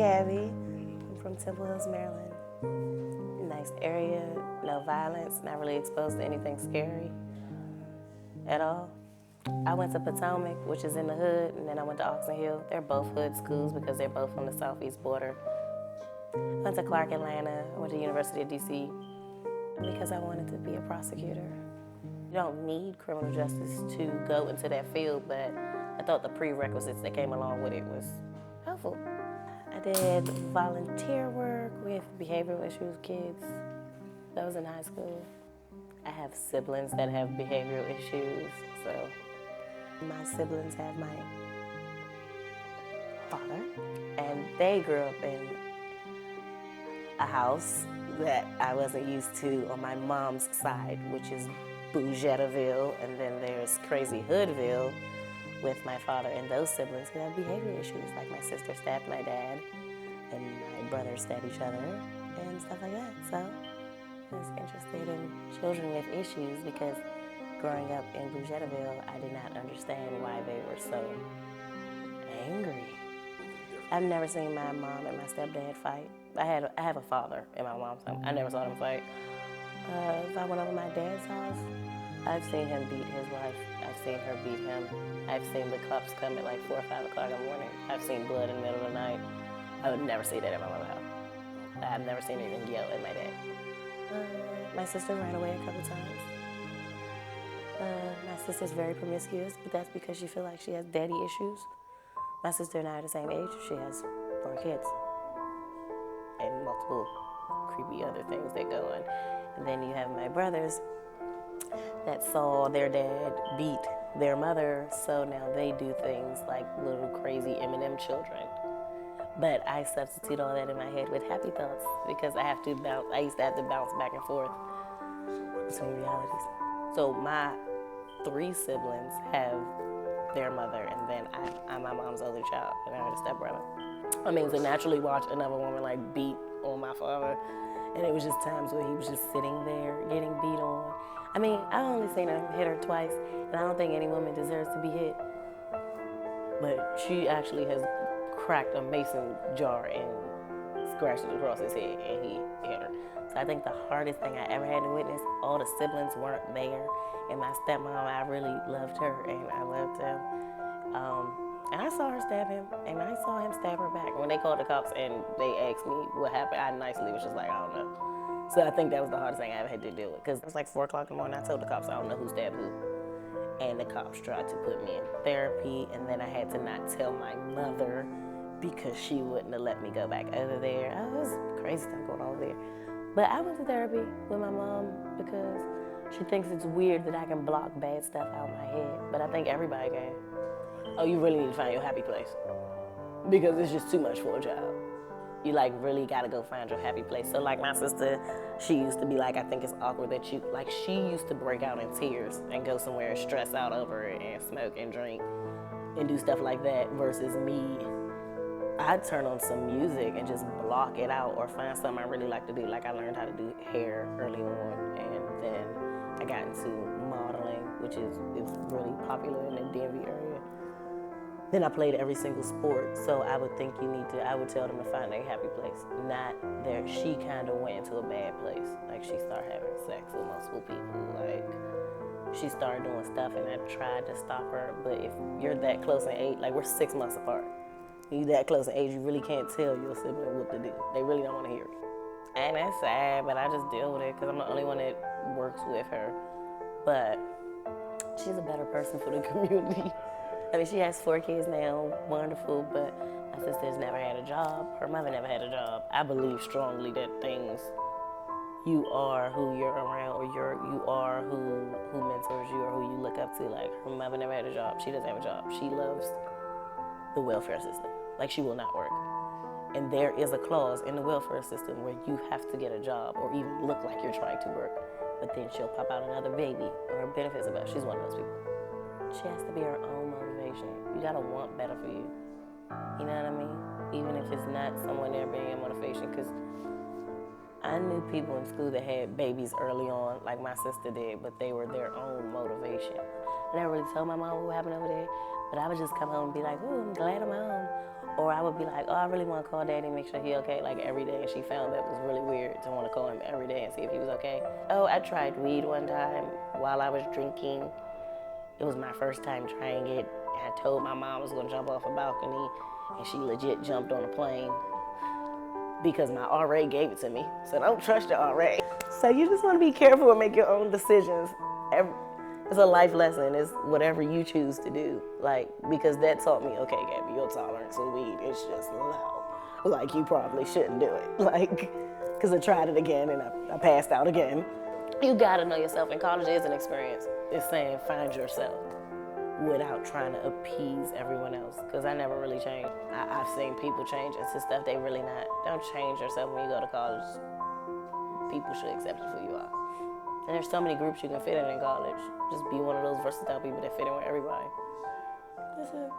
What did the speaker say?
Gabby. I'm from Temple Hills, Maryland. Nice area, no violence, not really exposed to anything scary at all. I went to Potomac, which is in the hood, and then I went to Oxon Hill. They're both hood schools because they're both on the southeast border. I went to Clark Atlanta. I went to the University of DC because I wanted to be a prosecutor. You don't need criminal justice to go into that field, but I thought the prerequisites that came along with it was helpful. I did volunteer work with behavioral issues kids. That was in high school. I have siblings that have behavioral issues, so my siblings have my father, and they grew up in a house that I wasn't used to on my mom's side, which is Bougetaville, and then there's crazy Hoodville with my father and those siblings who have behavioral issues, like my sister stabbed my dad, and my brothers stab each other, and stuff like that. So I was interested in children with issues because growing up in Bougetaville, I did not understand why they were so angry. I've never seen my mom and my stepdad fight. I have a father and my mom's home. I never saw them fight. If I went over my dad's house, I've seen him beat his wife. I've seen her beat him. I've seen the cops come at like 4 or 5 o'clock in the morning. I've seen blood in the middle of the night. I would never see that at my mother's house. I've never seen anything yell at my dad. My sister ran away a couple times. My sister's very promiscuous, but that's because she feels like she has daddy issues. My sister and I are the same age. She has 4 kids and multiple creepy other things that go on. And then you have my brothers that saw their dad beat their mother, so now they do things like little crazy Eminem children. But I substitute all that in my head with happy thoughts because I used to have to bounce back and forth between realities. So my 3 siblings have their mother, and then I'm my mom's only child, and I have a stepbrother. I mean, to naturally watch another woman like beat on my father, and it was just times where he was just sitting there getting beat on. I mean, I only seen him hit her twice, and I don't think any woman deserves to be hit. But she actually has cracked a mason jar and scratched it across his head, and he hit her. So I think the hardest thing I ever had to witness, all the siblings weren't there, and my stepmom, I really loved her, and I loved him. And I saw her stab him, and I saw him stab her back. When they called the cops and they asked me what happened, I nicely was just like, I don't know. So I think that was the hardest thing I ever had to deal with, because it was like 4 o'clock in the morning. I told the cops I don't know who stabbed who. And the cops tried to put me in therapy, and then I had to not tell my mother because she wouldn't have let me go back over there. Oh, it was crazy stuff going on over there. But I went to therapy with my mom because she thinks it's weird that I can block bad stuff out of my head, but I think everybody can. Oh, you really need to find your happy place because it's just too much for a job. You like really gotta go find your happy place. So like my sister, she used to be like, I think it's awkward that you, like she used to break out in tears and go somewhere and stress out over it and smoke and drink and do stuff like that versus me. I'd turn on some music and just block it out or find something I really like to do. Like I learned how to do hair early on, and then I got into modeling, which is really popular in the DMV area. Then I played every single sport, so I would think I would tell them to find their happy place. Not there, she kind of went into a bad place. Like she started having sex with multiple people, like she started doing stuff and I tried to stop her, but if you're that close in age, like we're 6 months apart, you that close in age, you really can't tell your sibling what to do. They really don't want to hear it. And that's sad, but I just deal with it because I'm the only one that works with her. But she's a better person for the community. I mean, she has 4 kids now, wonderful, but my sister's never had a job. Her mother never had a job. I believe strongly that you are who you're around, or you are who mentors you or who you look up to. Like, her mother never had a job. She doesn't have a job. She loves the welfare system. Like, she will not work. And there is a clause in the welfare system where you have to get a job or even look like you're trying to work. But then she'll pop out another baby or her benefits about. She's one of those people. She has to be her own motivation. You gotta want better for you. You know what I mean? Even if it's not someone there being a motivation. Because I knew people in school that had babies early on, like my sister did, but they were their own motivation. I never really told my mom what happened over there, but I would just come home and be like, "Ooh, I'm glad I'm home." Or I would be like, oh, I really want to call daddy and make sure he okay, like every day. And she found that it was really weird to want to call him every day and see if he was okay. Oh, I tried weed one time while I was drinking. It was my first time trying it. And I told my mom I was going to jump off a balcony, and she legit jumped on a plane because my RA gave it to me. So don't trust your RA. So you just want to be careful and make your own decisions. It's a life lesson. It's whatever you choose to do. Like, because that taught me, okay, Gabby, your tolerance of weed is just low. Like, you probably shouldn't do it. Like, because I tried it again and I passed out again. You gotta know yourself, and college is an experience. It's saying find yourself without trying to appease everyone else. Because I never really changed. I've seen people change into stuff they really not. Don't change yourself when you go to college. People should accept you for who you are. And there's so many groups you can fit in college. Just be one of those versatile people that fit in with everybody. That's it.